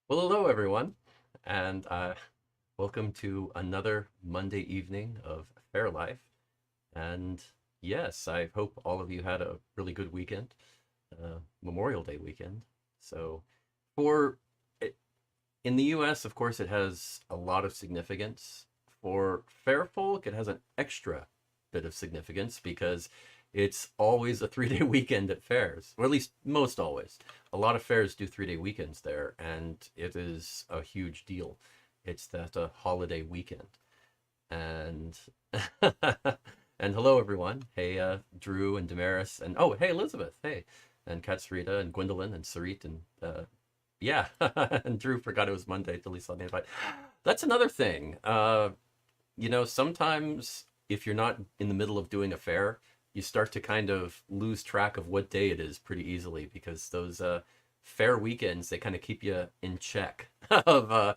Well, hello everyone, and welcome to another Monday evening of Fair Life. And yes, I hope all of you had a really good weekend, Memorial Day weekend. So, for it, in the U.S., of course, it has a lot of significance. For fair folk, it has an extra bit of significance because it's always a 3 day weekend at fairs, or at least most always. A lot of fairs do 3 day weekends there, and it is a huge deal. It's that holiday weekend. And and hello everyone. Hey, Drew and Damaris, and oh, hey Elizabeth. Hey, and Katsrita and Gwendolyn and Sarit and yeah, and Drew forgot it was Monday till he saw the invite. That's another thing. Sometimes if you're not in the middle of doing a fair, you start to kind of lose track of what day it is pretty easily because those fair weekends they kind of keep you in check of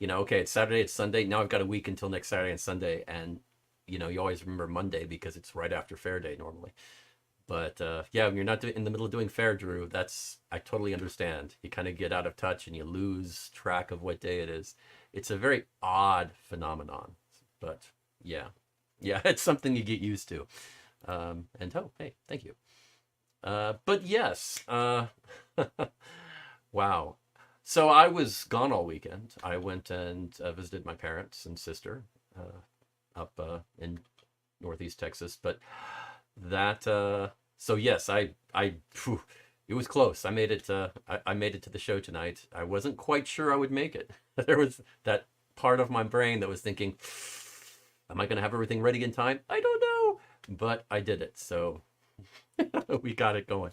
okay, it's Saturday, it's Sunday. Now I've got a week until next Saturday and Sunday, and you always remember Monday because it's right after fair day normally. But yeah, when you're not in the middle of doing fair, Drew, I totally understand. You kind of get out of touch and you lose track of what day it is. It's a very odd phenomenon, but yeah, yeah, it's something you get used to. And oh, hey, thank you. But yes, wow. So I was gone all weekend. I went and visited my parents and sister up in Northeast Texas, but that so yes, phew, it was close. I made it I made it to the show tonight. I wasn't quite sure I would make it. There was that part of my brain that was thinking, am I going to have everything ready in time? I don't know, but I did it. So we got it going.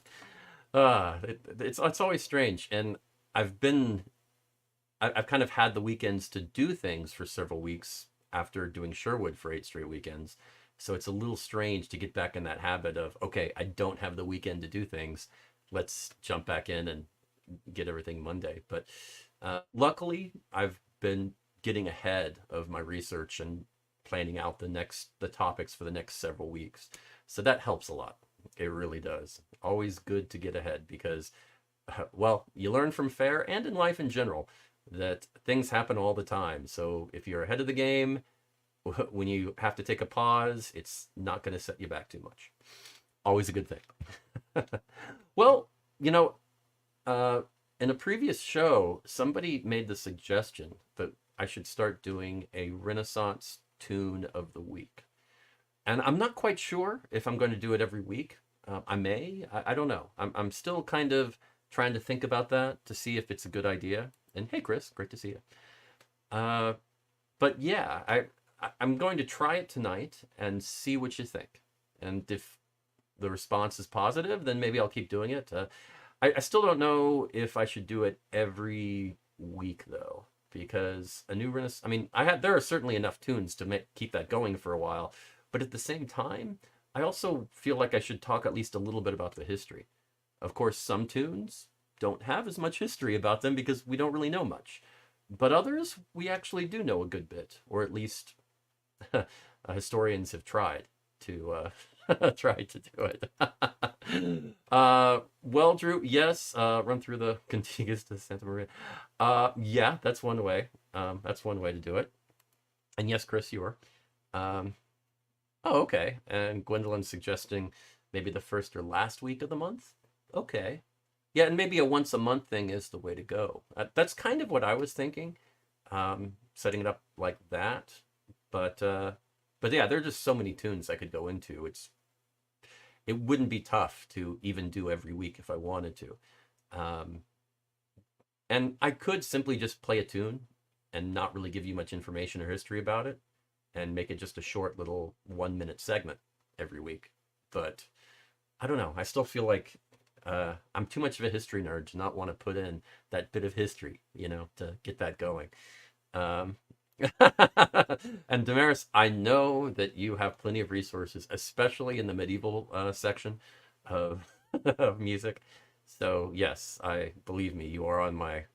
It's always strange, and I've been I've kind of had the weekends to do things for several weeks after doing Sherwood for 8 straight weekends. So it's a little strange to get back in that habit of, okay, I don't have the weekend to do things. Let's jump back in and get everything Monday. But luckily, I've been getting ahead of my research and planning out the topics for the next several weeks. So that helps a lot. It really does. Always good to get ahead because, well, you learn from fair and in life in general that things happen all the time. So if you're ahead of the game, when you have to take a pause, it's not going to set you back too much. Always a good thing. Well, you know, uh, in a previous show, somebody made the suggestion that I should start doing a Renaissance tune of the week. And I'm not quite sure if I'm going to do it every week. I may. I don't know. I'm still kind of trying to think about that to see if it's a good idea. And hey, Chris, great to see you. Uh, but yeah, I'm going to try it tonight and see what you think. And if the response is positive, then maybe I'll keep doing it. I still don't know if I should do it every week though, because a new Renaissance. I mean, there are certainly enough tunes to keep that going for a while, but at the same time, I also feel like I should talk at least a little bit about the history. Of course, some tunes don't have as much history about them because we don't really know much. But others, we actually do know a good bit, or at least historians have tried to try to do it. Well, Drew, yes, run through the contiguous to Santa Maria. Yeah, that's one way. That's one way to do it. And yes, Chris, you were. Um, oh, okay. And Gwendolyn's suggesting maybe the first or last week of the month. Okay. Yeah, and maybe a once a month thing is the way to go. That's kind of what I was thinking, setting it up like that. But uh, but yeah, there are just so many tunes I could go into. It wouldn't be tough to even do every week if I wanted to. Um, and I could simply just play a tune and not really give you much information or history about it and make it just a short little 1 minute segment every week. But I don't know. I still feel like I'm too much of a history nerd to not want to put in that bit of history, to get that going. Um, and Damaris, I know that you have plenty of resources, especially in the medieval section of of music. So yes, I believe me, you are on my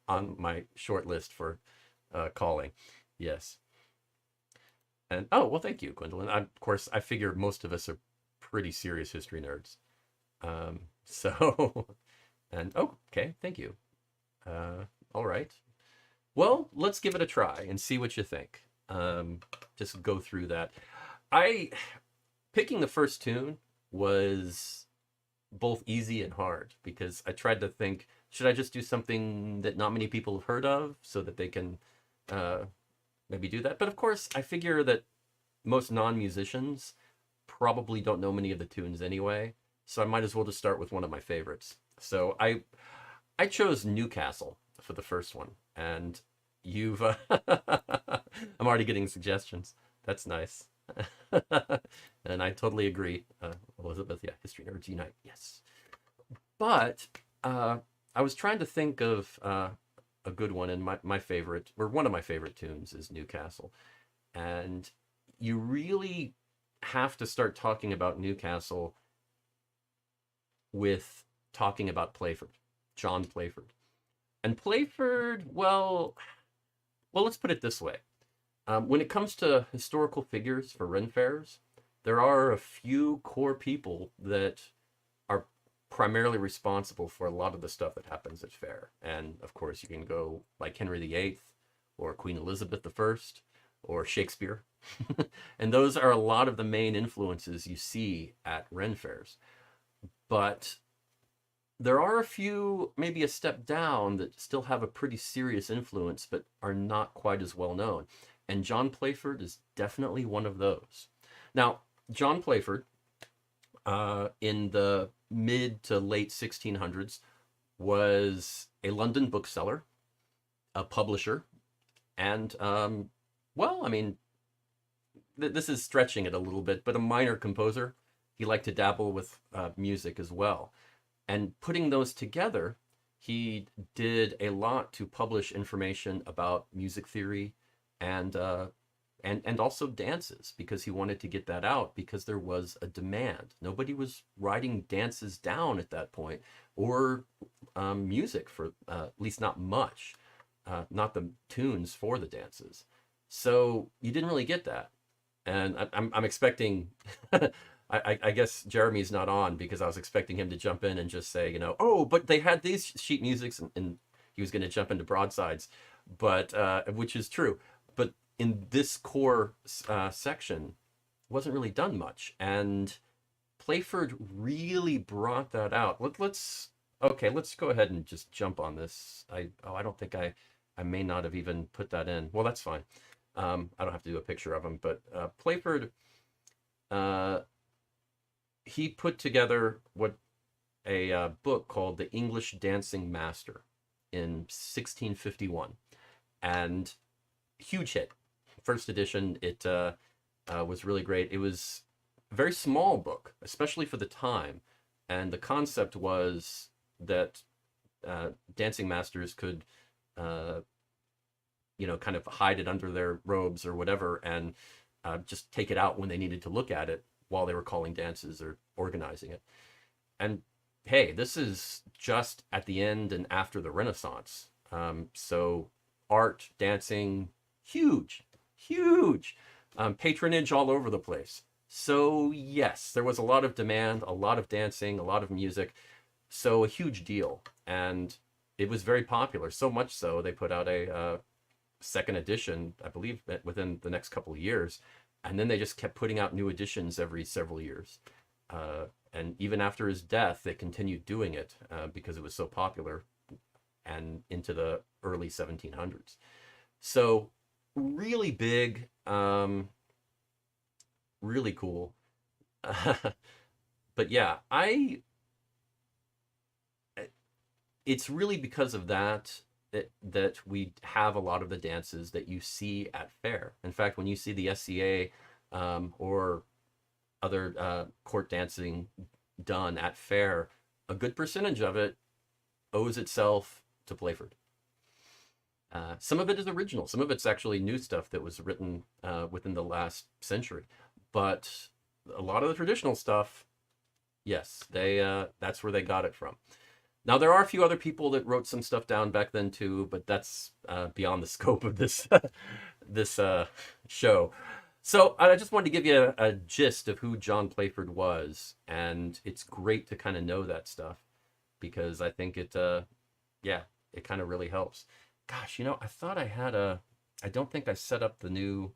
on my short list for calling. Yes. And oh well, thank you, Gwendolyn. Of course, I figure most of us are pretty serious history nerds. So and oh, okay, thank you. Uh, all right. Well, let's give it a try and see what you think. Just go through that. I Picking the first tune was both easy and hard because I tried to think, should I just do something that not many people have heard of so that they can uh, maybe do that? But of course, I figure that most non-musicians probably don't know many of the tunes anyway, so I might as well just start with one of my favorites. So I chose Newcastle for the first one, and you've I'm already getting suggestions. That's nice. And I totally agree. Elizabeth, yeah, history nerds unite. Yes. But I was trying to think of a good one, and my favorite, or one of my favorite tunes, is Newcastle. And you really have to start talking about Newcastle with talking about Playford, John Playford. And Playford, well, let's put it this way. When it comes to historical figures for Ren fairs, there are a few core people that are primarily responsible for a lot of the stuff that happens at fair. And of course, you can go like Henry VIII or Queen Elizabeth I or Shakespeare. And those are a lot of the main influences you see at Ren fairs. But there are a few, maybe a step down, that still have a pretty serious influence, but are not quite as well known. And John Playford is definitely one of those. Now, John Playford, in the mid to late 1600s, was a London bookseller, a publisher, and, well, I mean, this is stretching it a little bit, but a minor composer. He liked to dabble with music as well. And putting those together, he did a lot to publish information about music theory and and also dances, because he wanted to get that out because there was a demand. Nobody was writing dances down at that point, or music for at least not much, not the tunes for the dances. So you didn't really get that, and I'm expecting. I guess Jeremy's not on because I was expecting him to jump in and just say, oh, but they had these sheet musics, and he was going to jump into broadsides, but which is true. But in this core section, wasn't really done much, and Playford really brought that out. Let's go ahead and just jump on this. I don't think I may not have even put that in. Well, that's fine. I don't have to do a picture of him, but Playford. He put together what a book called The English Dancing Master in 1651, and huge hit. First edition, it was really great. It was a very small book, especially for the time, and the concept was that dancing masters could, kind of hide it under their robes or whatever, and just take it out when they needed to look at it while they were calling dances or organizing it. And hey, this is just at the end and after the Renaissance. So art, dancing, huge, huge. Patronage all over the place. So yes, there was a lot of demand, a lot of dancing, a lot of music. So a huge deal. And it was very popular, so much so they put out a second edition, I believe, within the next couple of years. And then they just kept putting out new editions every several years. And even after his death, they continued doing it because it was so popular, and into the early 1700s. So really big, really cool. But yeah, it's really because of that we have a lot of the dances that you see at fair. In fact, when you see the SCA or other court dancing done at fair, a good percentage of it owes itself to Playford. Some of it is original. Some of it's actually new stuff that was written within the last century. But a lot of the traditional stuff, yes, that's where they got it from. Now, there are a few other people that wrote some stuff down back then too, but that's beyond the scope of this this show. So I just wanted to give you a gist of who John Playford was, and it's great to kind of know that stuff, because I think it it kind of really helps. Gosh, I thought I had I don't think I set up the new.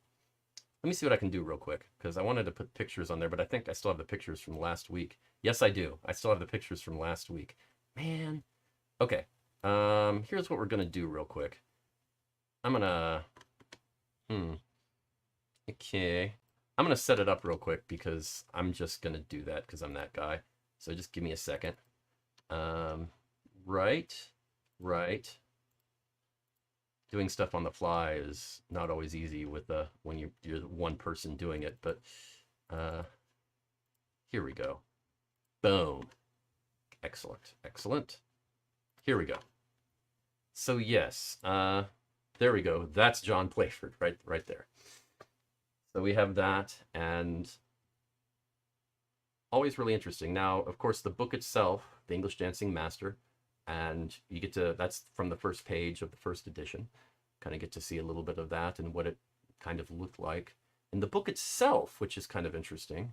Let me see what I can do real quick, because I wanted to put pictures on there, but I think I still have the pictures from last week. Yes, I do. I still have the pictures from last week. Man. Okay. Here's what we're gonna do real quick. I'm gonna. Okay. I'm gonna set it up real quick because I'm just gonna do that because I'm that guy. So just give me a second. Right. Doing stuff on the fly is not always easy with when you're one person doing it, but here we go. Boom. Excellent. Here we go. So yes, there we go. That's John Playford right there. So we have that, and always really interesting. Now, of course, the book itself, The English Dancing Master, and you get to, that's from the first page of the first edition. Kind of get to see a little bit of that and what it kind of looked like. And the book itself, which is kind of interesting,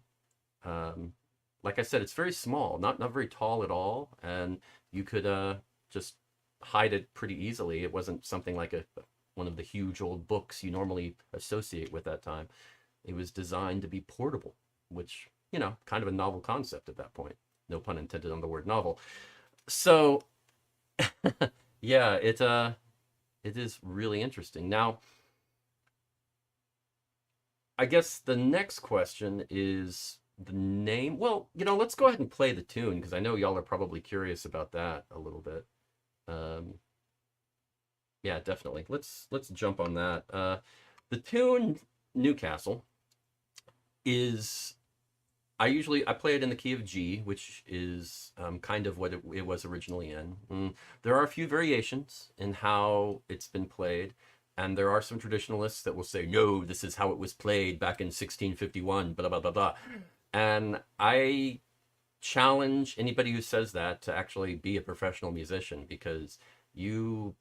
like I said, it's very small, not very tall at all, and you could just hide it pretty easily. It wasn't something like one of the huge old books you normally associate with that time. It was designed to be portable, which, kind of a novel concept at that point. No pun intended on the word novel. So, yeah, it is really interesting. Now, I guess the next question is the name. Well, let's go ahead and play the tune, because I know y'all are probably curious about that a little bit. Yeah, definitely. Let's jump on that. The tune Newcastle is, I play it in the key of G, which is kind of what it was originally in. There are a few variations in how it's been played, and there are some traditionalists that will say, no, this is how it was played back in 1651, blah, blah, blah, blah. And I challenge anybody who says that to actually be a professional musician, because you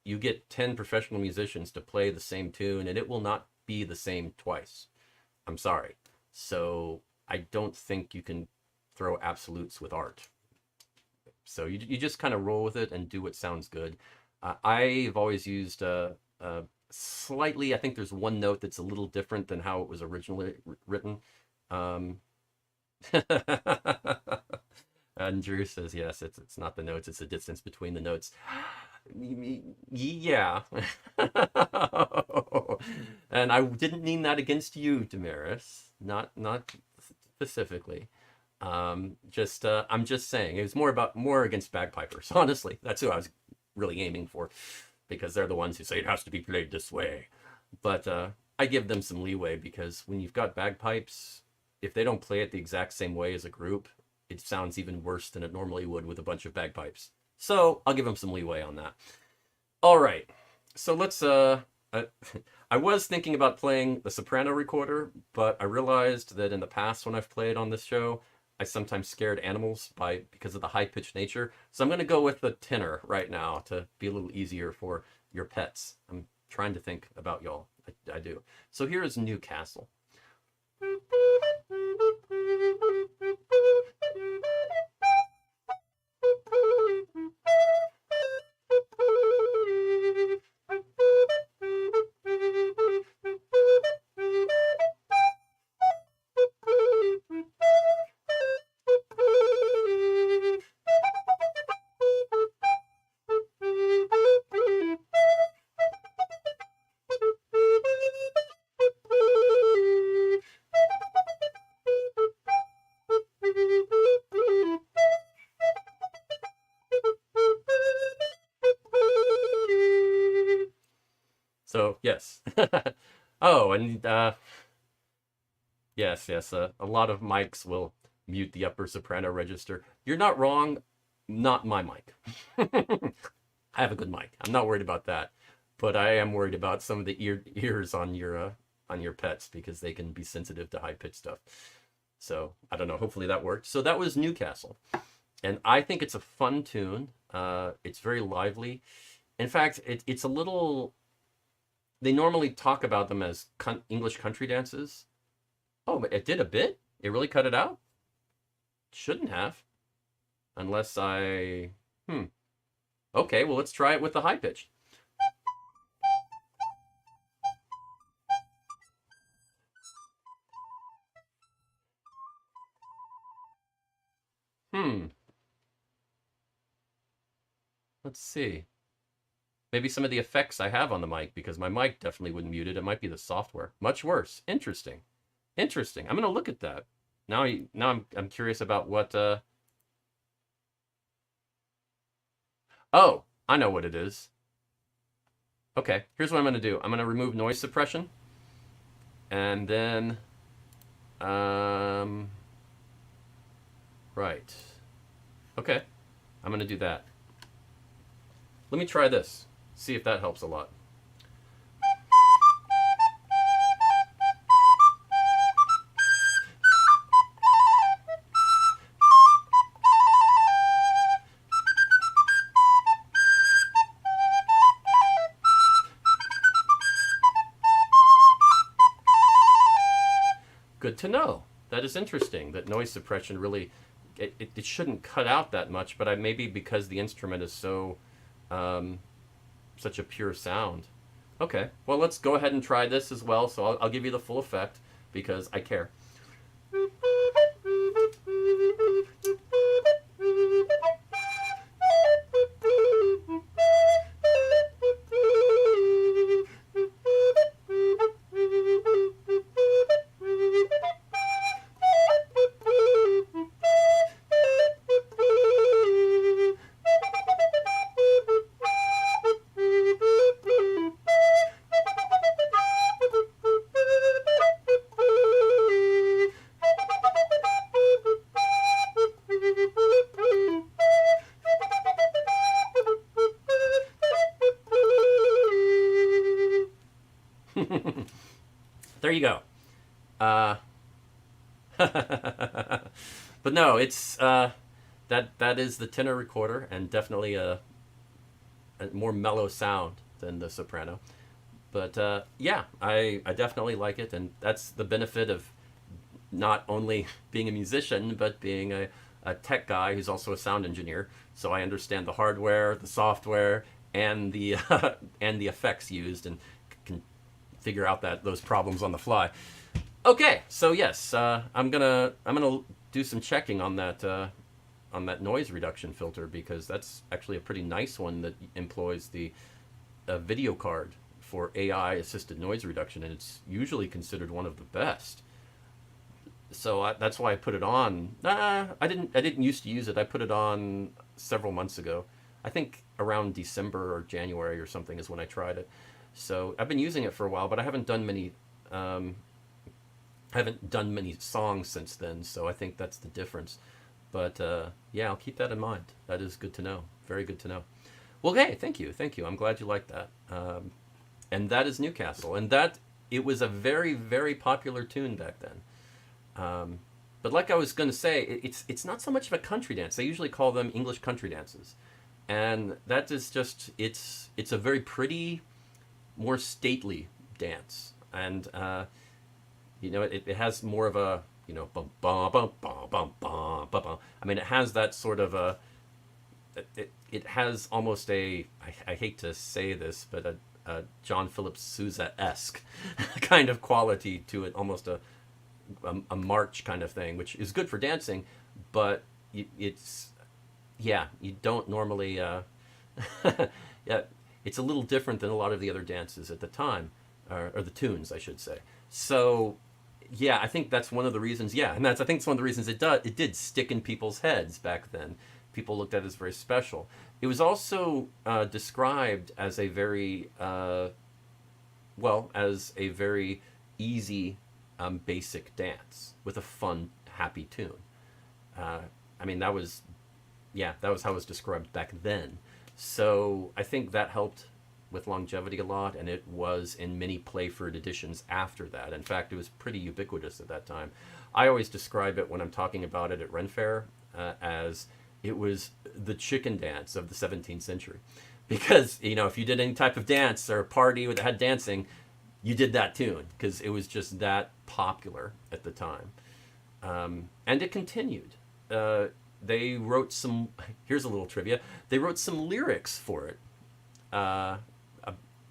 get 10 professional musicians to play the same tune, and it will not be the same twice. I'm sorry. So I don't think you can throw absolutes with art. So you just kind of roll with it and do what sounds good. I've always used slightly, I think there's one note that's a little different than how it was originally written. And Drew says, yes, it's not the notes, it's the distance between the notes. Yeah. And I didn't mean that against you, Damaris. Not specifically. I'm just saying it was more against bagpipers. Honestly, that's who I was really aiming for, because they're the ones who say it has to be played this way. But I give them some leeway, because when you've got bagpipes, if they don't play it the exact same way as a group, it sounds even worse than it normally would with a bunch of bagpipes. So I'll give them some leeway on that. All right, so let's I was thinking about playing the soprano recorder, but I realized that in the past when I've played on this show, I sometimes scared animals because of the high-pitched nature. So I'm going to go with the tenor right now to be a little easier for your pets. I'm trying to think about y'all. I do. So here is Newcastle. So yes. Oh, and yes, a lot of mics will mute the upper soprano register. You're not wrong. Not my mic. I have a good mic. I'm not worried about that, but I am worried about some of the ears on your pets, because they can be sensitive to high pitched stuff. So I don't know. Hopefully that worked. So that was Newcastle, and I think it's a fun tune. It's very lively. In fact, it's a little. They normally talk about them as English country dances. Oh, but it did a bit? It really cut it out? Shouldn't have. Unless I... Okay, well, let's try it with the high pitch. Hmm. Let's see. Maybe some of the effects I have on the mic, because my mic definitely wouldn't mute it. It might be the software. Much worse. Interesting. Interesting. I'm gonna look at that. Now I'm curious about what oh, I know what it is. Okay, here's what I'm gonna do. I'm gonna remove noise suppression, and then um right. Okay. I'm gonna do that. Let me try this. See if that helps a lot. Good to know. That is interesting. That noise suppression really, it shouldn't cut out that much, but maybe because the instrument is so um, such a pure sound. Okay, well, let's go ahead and try this as well. So I'll give you the full effect because I care. There you go. Uh, but no, it's that is the tenor recorder, and definitely a more mellow sound than the soprano. But yeah, I definitely like it, and that's the benefit of not only being a musician but being a tech guy who's also a sound engineer. So I understand the hardware, the software, and the and the effects used, and can figure out that those problems on the fly. Okay, so yes, I'm gonna do some checking on that noise reduction filter, because that's actually a pretty nice one that employs the video card for AI assisted noise reduction, and it's usually considered one of the best. So that's why I put it on. I didn't used to use it. I put it on several months ago. I think around December or January or something is when I tried it. So I've been using it for a while, but um, I haven't done many songs since then. So I think that's the difference. But yeah, I'll keep that in mind. That is good to know. Very good to know. Well, hey, thank you. I'm glad you like that. And that is Newcastle, and that it was a very, very popular tune back then. But like I was going to say, it's not so much of a country dance. They usually call them English country dances, and that is just it's a very pretty, more stately dance, and it has more of a bum bum bum bum bum bum bum. I mean, it has that sort of a it has almost I hate to say this, but a John Philip Sousa esque kind of quality to it, almost a march kind of thing, which is good for dancing, but it's yeah, you don't normally yeah, it's a little different than a lot of the other dances at the time, or the tunes, I should say. So yeah, I think that's one of the reasons. Yeah, and I think it's one of the reasons it did stick in people's heads back then. People looked at it as very special. It was also described as a very as a very easy, basic dance with a fun, happy tune. Uh, I mean, that was how it was described back then. So I think that helped with longevity a lot, and it was in many Playford editions after that. In fact, it was pretty ubiquitous at that time. I always describe it when I'm talking about it at Faire as it was the chicken dance of the 17th century. Because, if you did any type of dance or a party that had dancing, you did that tune, because it was just that popular at the time. And it continued. they wrote some. Here's a little trivia. They wrote some lyrics for it. Uh,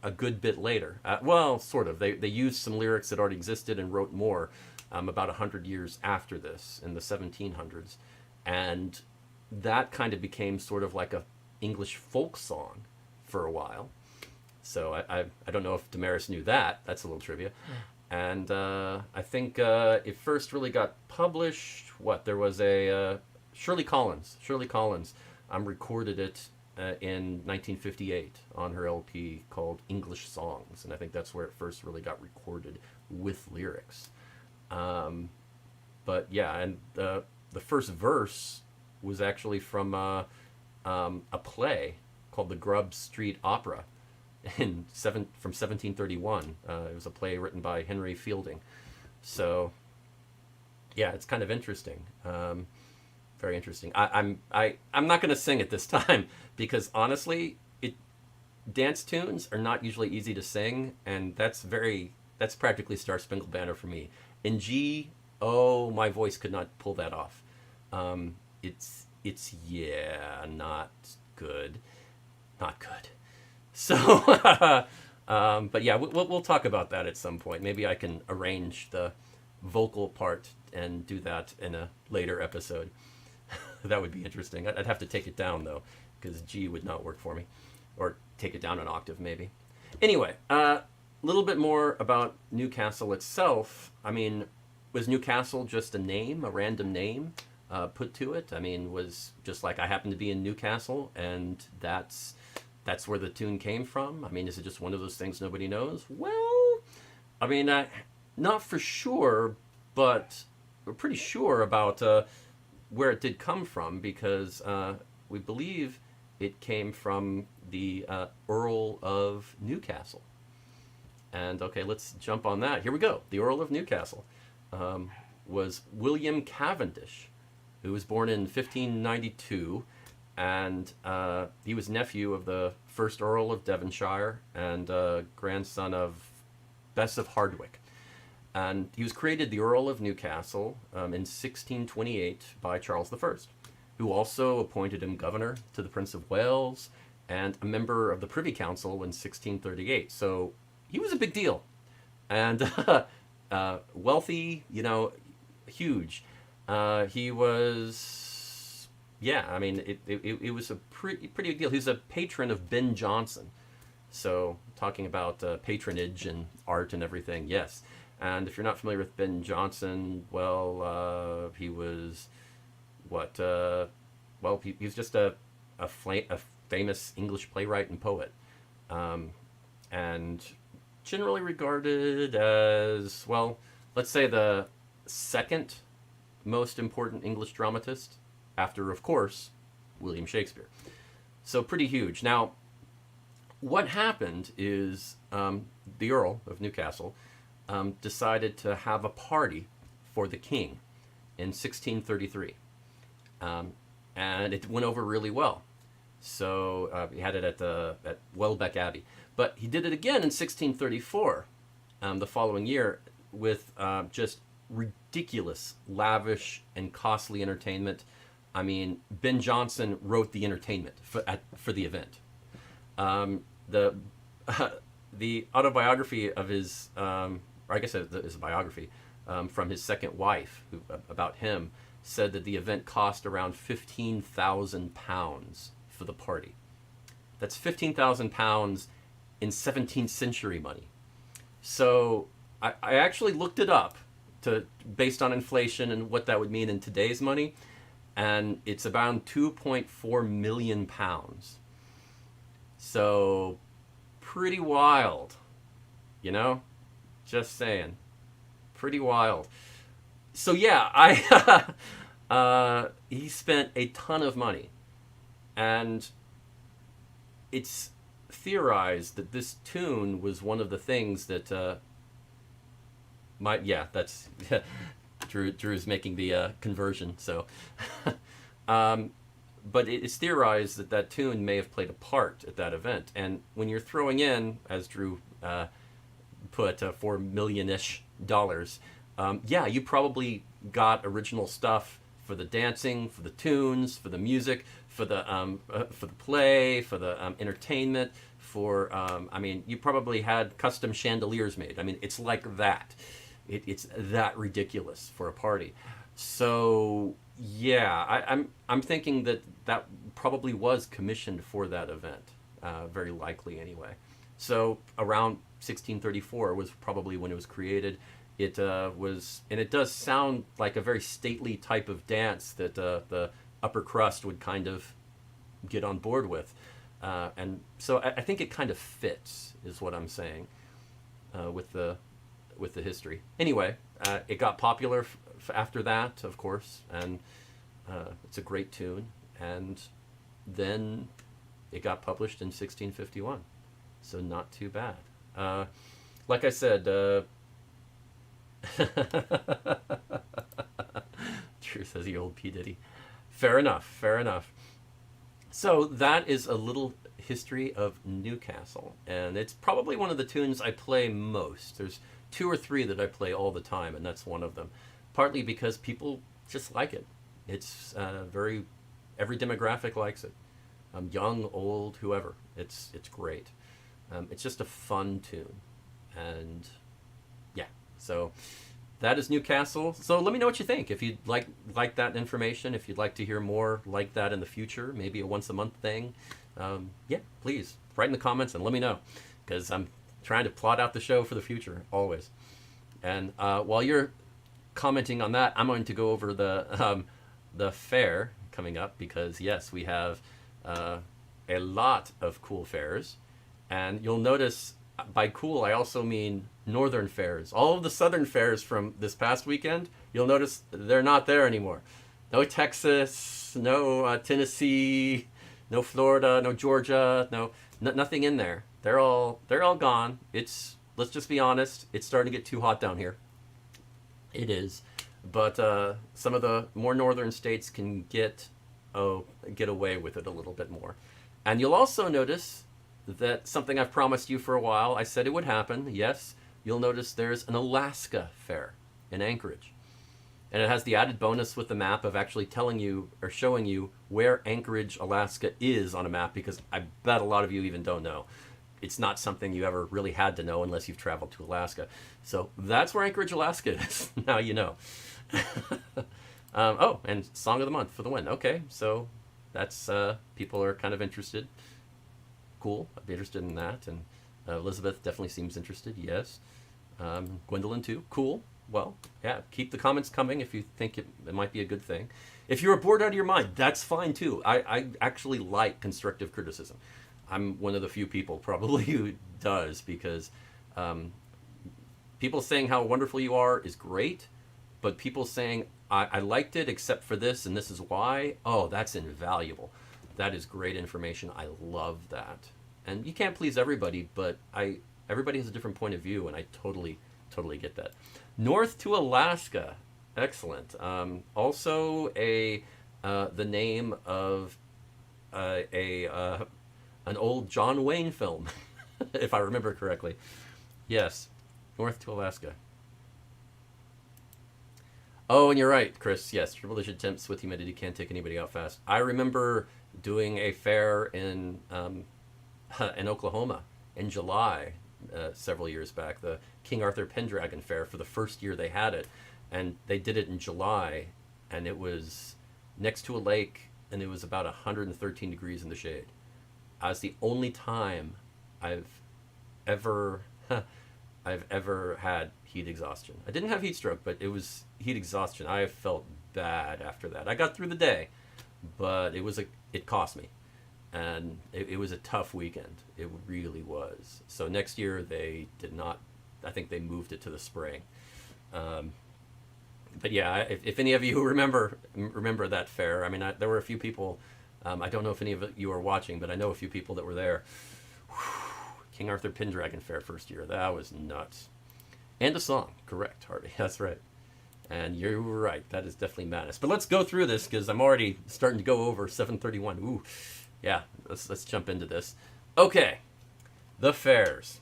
a good bit later. Well, sort of. They used some lyrics that already existed and wrote more about 100 years after this in the 1700s. And that kind of became sort of like a English folk song for a while. So I don't know if Damaris knew that. That's a little trivia. And I think it first really got published. There was a Shirley Collins. Shirley Collins recorded it in 1958 on her LP called English Songs, and I think that's where it first really got recorded with lyrics. But yeah, and the first verse was actually from a play called the Grub Street Opera from 1731. It was a play written by Henry Fielding. So yeah, it's kind of interesting. Very interesting. I'm not going to sing it this time because honestly, dance tunes are not usually easy to sing, and that's practically Star Spangled Banner for me. In G, oh, my voice could not pull that off. It's not good, not good. So, but yeah, we'll talk about that at some point. Maybe I can arrange the vocal part and do that in a later episode. That would be interesting. I'd have to take it down though, because G would not work for me, or take it down an octave maybe. Anyway, a little bit more about Newcastle itself. I mean, was Newcastle just a name, a random name put to it? I mean, was just like I happen to be in Newcastle and that's where the tune came from? I mean, is it just one of those things nobody knows? Well, I mean, not for sure, but we're pretty sure about where it did come from, because we believe it came from the Earl of Newcastle. And okay, let's jump on that. Here we go. The Earl of Newcastle was William Cavendish, who was born in 1592, and he was nephew of the first Earl of Devonshire and grandson of Bess of Hardwicke. And he was created the Earl of Newcastle in 1628 by Charles I, who also appointed him governor to the Prince of Wales and a member of the Privy Council in 1638. So he was a big deal. And wealthy, huge. He was, yeah, I mean, it was a pretty big deal. He was a patron of Ben Jonson. So talking about patronage and art and everything, yes. And if you're not familiar with Ben Jonson, well, he was he was just a famous English playwright and poet, and generally regarded as, well, let's say the second most important English dramatist after, of course, William Shakespeare. So pretty huge. Now, what happened is the Earl of Newcastle decided to have a party for the king in 1633. And it went over really well. So he had it at Welbeck Abbey. But he did it again in 1634, the following year, with just ridiculous, lavish, and costly entertainment. I mean, Ben Jonson wrote the entertainment for the event. The autobiography of his, or I guess it is a biography, from his second wife, about him, said that the event cost around £15,000 for the party. That's £15,000 in 17th century money. So I actually looked it up based on inflation and what that would mean in today's money, and it's about £2.4 million. So pretty wild, just saying, pretty wild. So yeah, he spent a ton of money, and it's theorized that this tune was one of the things that that's Drew's making the conversion. So, but it's theorized that tune may have played a part at that event. And when you're throwing in, as Drew put, $4 million-ish, you probably got original stuff for the dancing, for the tunes, for the music, for the play, for the entertainment. For I mean, you probably had custom chandeliers made. I mean, it's like that. It's that ridiculous for a party. So yeah, I'm thinking that that probably was commissioned for that event, very likely anyway. So around 1634 was probably when it was created. It was, and it does sound like a very stately type of dance that the upper crust would kind of get on board with, and so I think it kind of fits, is what I'm saying, with the history. Anyway, it got popular after that, of course, and it's a great tune. And then it got published in 1651, so not too bad. Like I said, truth says the old P Diddy. Fair enough. Fair enough. So that is a little history of Newcastle, and it's probably one of the tunes I play most. There's two or three that I play all the time, and that's one of them. Partly because people just like it. It's every demographic likes it. Young, old, whoever. It's great. It's just a fun tune, and yeah. So that is Newcastle. So let me know what you think. If you'd like that information, if you'd like to hear more like that in the future, maybe a once a month thing, yeah, please write in the comments and let me know, because I'm trying to plot out the show for the future always. And while you're commenting on that, I'm going to go over the fair coming up, because yes, we have a lot of cool fairs, and you'll notice by cool I also mean northern fairs. All of the southern fairs from this past weekend, you'll notice they're not there anymore. No Texas, no Tennessee, no Florida, no Georgia, nothing in there. They're all gone. Let's just be honest, it's starting to get too hot down here. It is, but some of the more northern states can get away with it a little bit more. And you'll also notice that something I've promised you for a while, I said it would happen. Yes, you'll notice there's an Alaska fair in Anchorage. And it has the added bonus with the map of actually telling you or showing you where Anchorage, Alaska is on a map, because I bet a lot of you even don't know. It's not something you ever really had to know unless you've traveled to Alaska. So that's where Anchorage, Alaska is. Now you know. Oh, and Song of the Month for the win. Okay, so that's, people are kind of interested. Cool, I'd be interested in that. And Elizabeth definitely seems interested, yes. Gwendolyn too, cool. Well, yeah, keep the comments coming if you think it might be a good thing. If you're bored out of your mind, that's fine too. I actually like constructive criticism. I'm one of the few people probably who does, because people saying how wonderful you are is great, but people saying, I liked it except for this and this is why, oh, that's invaluable. That is great information. I love that. And you can't please everybody, but everybody has a different point of view, and I totally get that. North to Alaska, excellent. Also the name of an old John Wayne film, if I remember correctly. Yes, North to Alaska. Oh, and you're right, Chris. Yes, triple digit temps with humidity can't take anybody out fast. I remember doing a fair in Oklahoma in July several years back, the King Arthur Pendragon Fair, for the first year they had it, and they did it in July, and it was next to a lake, and it was about 113 degrees in the shade. I was the only time I've ever had heat exhaustion. I didn't have heat stroke, but it was heat exhaustion. I felt bad after that. I got through the day, but it cost me, and it was a tough weekend. It really was. So next year they did not. I think they moved it to the spring. But yeah, if any of you remember that fair, I mean, there were a few people. I don't know if any of you are watching, but I know a few people that were there. King Arthur Pendragon Fair first year. That was nuts. And a song, correct, Harvey. That's right. And you're right. That is definitely madness. But let's go through this, because I'm already starting to go over 7:31. Ooh, yeah. Let's jump into this. Okay, the fairs.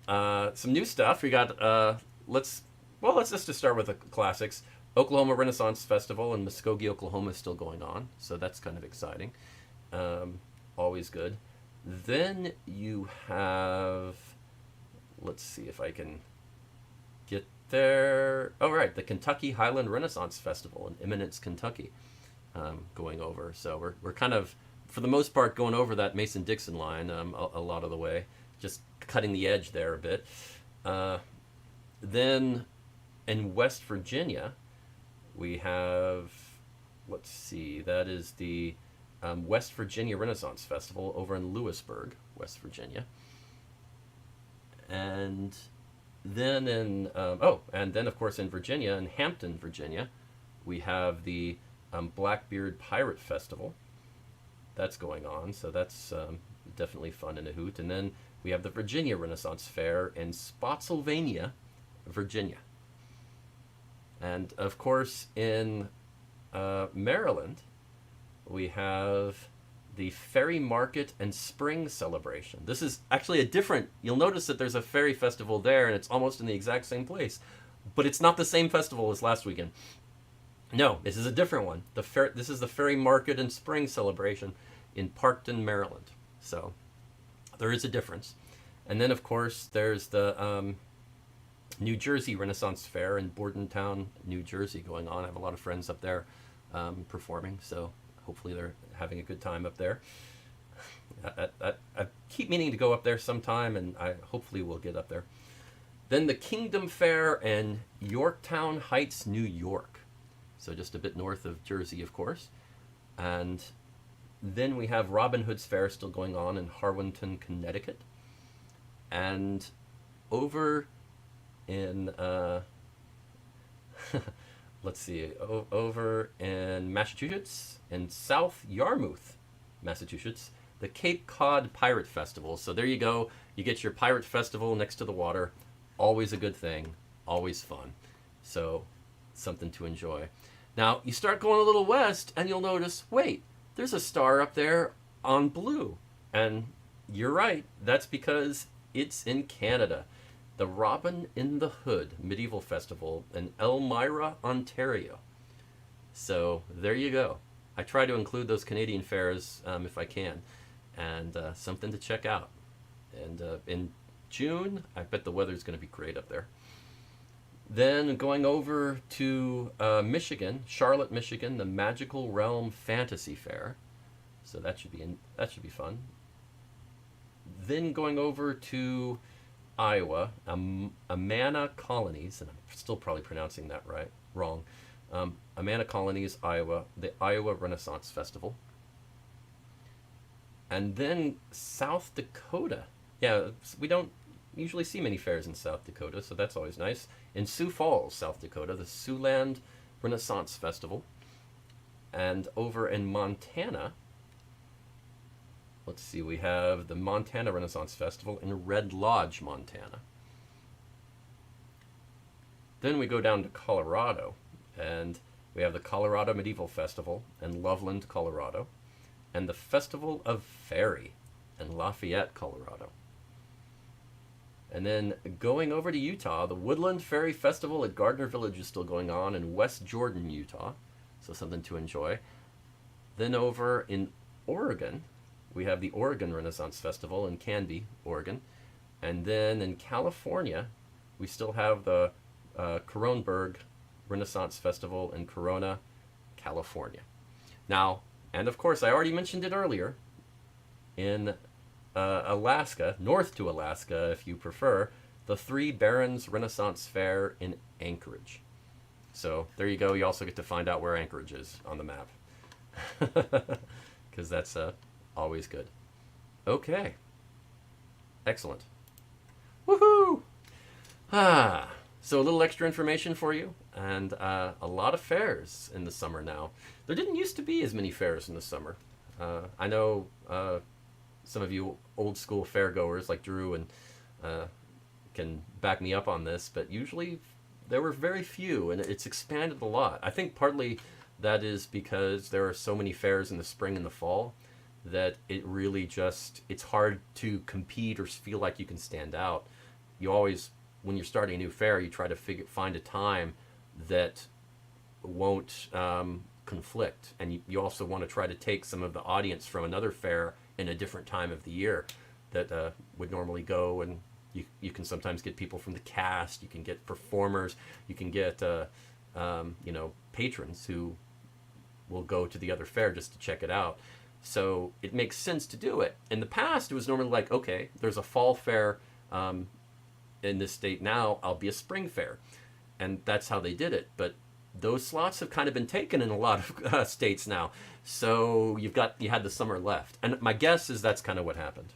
Some new stuff. We got. Let's just start with the classics. Oklahoma Renaissance Festival in Muskogee, Oklahoma is still going on, so that's kind of exciting. Always good. Then you have, let's see if I can get there. Oh, right, the Kentucky Highland Renaissance Festival in Eminence, Kentucky, going over. So we're kind of, for the most part, going over that Mason-Dixon line a lot of the way, just cutting the edge there a bit. Then in West Virginia, we have, let's see, that is the West Virginia Renaissance Festival over in Lewisburg, West Virginia. And then and then of course in Virginia, in Hampton, Virginia, we have the Blackbeard Pirate Festival. That's going on, so that's definitely fun and a hoot. And then we have the Virginia Renaissance Fair in Spotsylvania, Virginia. And of course in Maryland, we have the Ferry Market and Spring Celebration. This is actually a different, you'll notice that there's a ferry festival there and it's almost in the exact same place, but it's not the same festival as last weekend. No, this is a different one. This is the Ferry Market and Spring Celebration in Parkton, Maryland. So there is a difference. And then of course there's the New Jersey Renaissance Fair in Bordentown, New Jersey going on. I have a lot of friends up there performing, so hopefully they're having a good time up there. I keep meaning to go up there sometime, and I hopefully will get up there. Then the Kingdom Fair in Yorktown Heights, New York. So just a bit north of Jersey, of course. And then we have Robin Hood's Fair still going on in Harwinton, Connecticut. And over in let's see, over in Massachusetts, in South Yarmouth, Massachusetts, the Cape Cod Pirate Festival. So there you go. You get your pirate festival next to the water. Always a good thing. Always fun. So something to enjoy. Now, you start going a little west, and you'll notice, wait, there's a star up there on blue. And you're right. That's because it's in Canada. The Robin in the Hood Medieval Festival in Elmira, Ontario. So there you go. I try to include those Canadian fairs if I can, and something to check out. And in June, I bet the weather's going to be great up there. Then going over to Michigan, Charlotte, Michigan, the Magical Realm Fantasy Fair. So that should be fun. Then going over to Iowa, Amana Colonies, and I'm still probably pronouncing that wrong. Amana Colonies, Iowa, the Iowa Renaissance Festival. And then South Dakota. Yeah, we don't usually see many fairs in South Dakota, so that's always nice. In Sioux Falls, South Dakota, the Siouxland Renaissance Festival. And over in Montana, let's see, we have the Montana Renaissance Festival in Red Lodge, Montana. Then we go down to Colorado, and we have the Colorado Medieval Festival in Loveland, Colorado, and the Festival of Fairy in Lafayette, Colorado. And then going over to Utah, the Woodland Fairy Festival at Gardner Village is still going on in West Jordan, Utah, so something to enjoy. Then over in Oregon, we have the Oregon Renaissance Festival in Canby, Oregon. And then in California, we still have the Kronberg Renaissance Festival in Corona, California. Now, and of course, I already mentioned it earlier, in Alaska, north to Alaska if you prefer, the Three Barons Renaissance Fair in Anchorage. So there you go. You also get to find out where Anchorage is on the map. Because that's always good. Okay. Excellent. Woohoo! So a little extra information for you, and a lot of fairs in the summer now. There didn't used to be as many fairs in the summer. I know some of you old school fair goers like Drew and can back me up on this, but usually there were very few, and it's expanded a lot. I think partly that is because there are so many fairs in the spring and the fall that it really just, it's hard to compete or feel like you can stand out. You always, when you're starting a new fair, you try to find a time that won't conflict, and you also want to try to take some of the audience from another fair in a different time of the year that would normally go, and you can sometimes get people from the cast, you can get performers, you can get patrons who will go to the other fair just to check it out. So it makes sense to do it. In the past, it was normally like, okay, there's a fall fair in this state now, I'll be a spring fair. And that's how they did it. But those slots have kind of been taken in a lot of states now. So you had the summer left. And my guess is that's kind of what happened.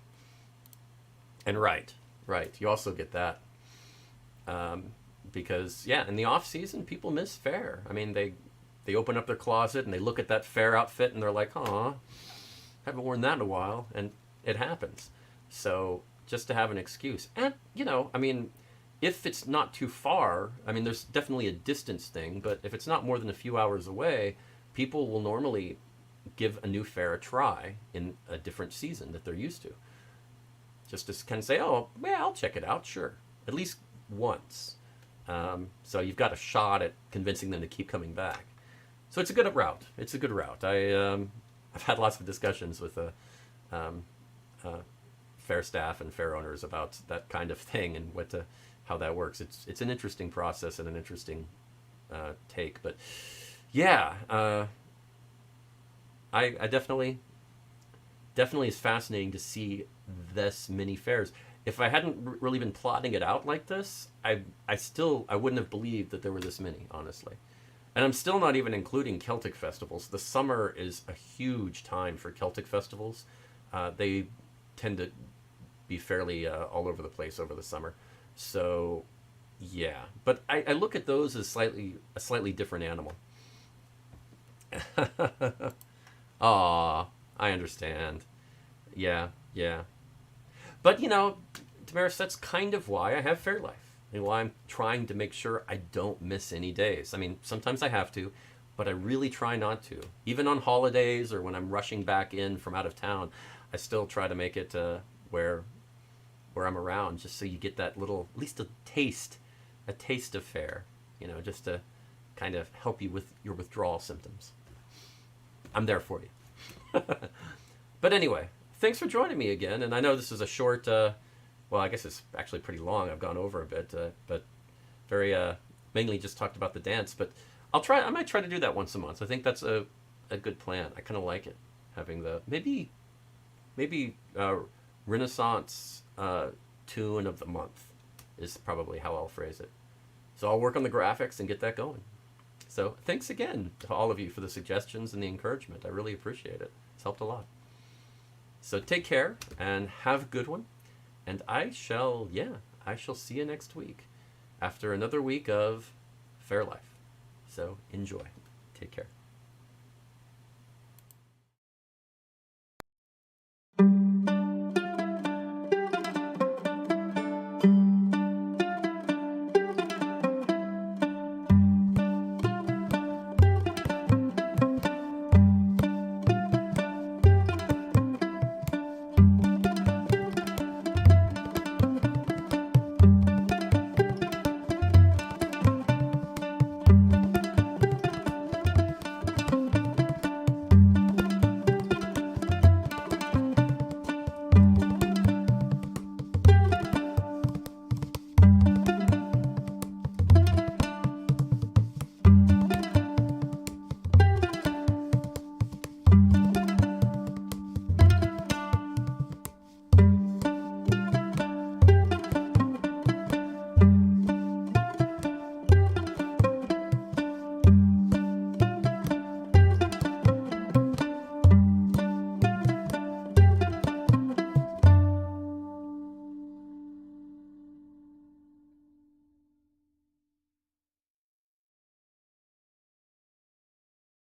And right. You also get that. Because, yeah, in the off season, people miss fair. I mean, they open up their closet and they look at that fair outfit and they're like, "Aw, haven't worn that in a while," and it happens. So just to have an excuse, and I mean, if it's not too far, I mean, there's definitely a distance thing, but if it's not more than a few hours away, people will normally give a new fair a try in a different season that they're used to. Just to kind of say, "Oh, yeah, I'll check it out, sure," at least once. So you've got a shot at convincing them to keep coming back. So it's a good route. I've had lots of discussions with fair staff and fair owners about that kind of thing and how that works. It's an interesting process and an interesting take. But yeah, I definitely is fascinating to see this many fairs. If I hadn't really been plotting it out like this, I wouldn't have believed that there were this many, honestly. And I'm still not even including Celtic festivals. The summer is a huge time for Celtic festivals. They tend to be fairly all over the place over the summer. So, yeah. But I look at those as a slightly different animal. Aw, I understand. Yeah. But, Damaris, that's kind of why I have Fair Life. And why I'm trying to make sure I don't miss any days. I mean, sometimes I have to, but I really try not to. Even on holidays or when I'm rushing back in from out of town, I still try to make it where I'm around, just so you get that little, at least a taste of fair, just to kind of help you with your withdrawal symptoms. I'm there for you. But anyway, thanks for joining me again. And I know this is a short, well, I guess it's actually pretty long. I've gone over a bit, but very mainly just talked about the dance. But I might try to do that once a month. I think that's a good plan. I kind of like it, having the maybe Renaissance tune of the month is probably how I'll phrase it. So I'll work on the graphics and get that going. So thanks again to all of you for the suggestions and the encouragement. I really appreciate it. It's helped a lot. So take care and have a good one. And I shall see you next week after another week of Fair Life. So enjoy. Take care.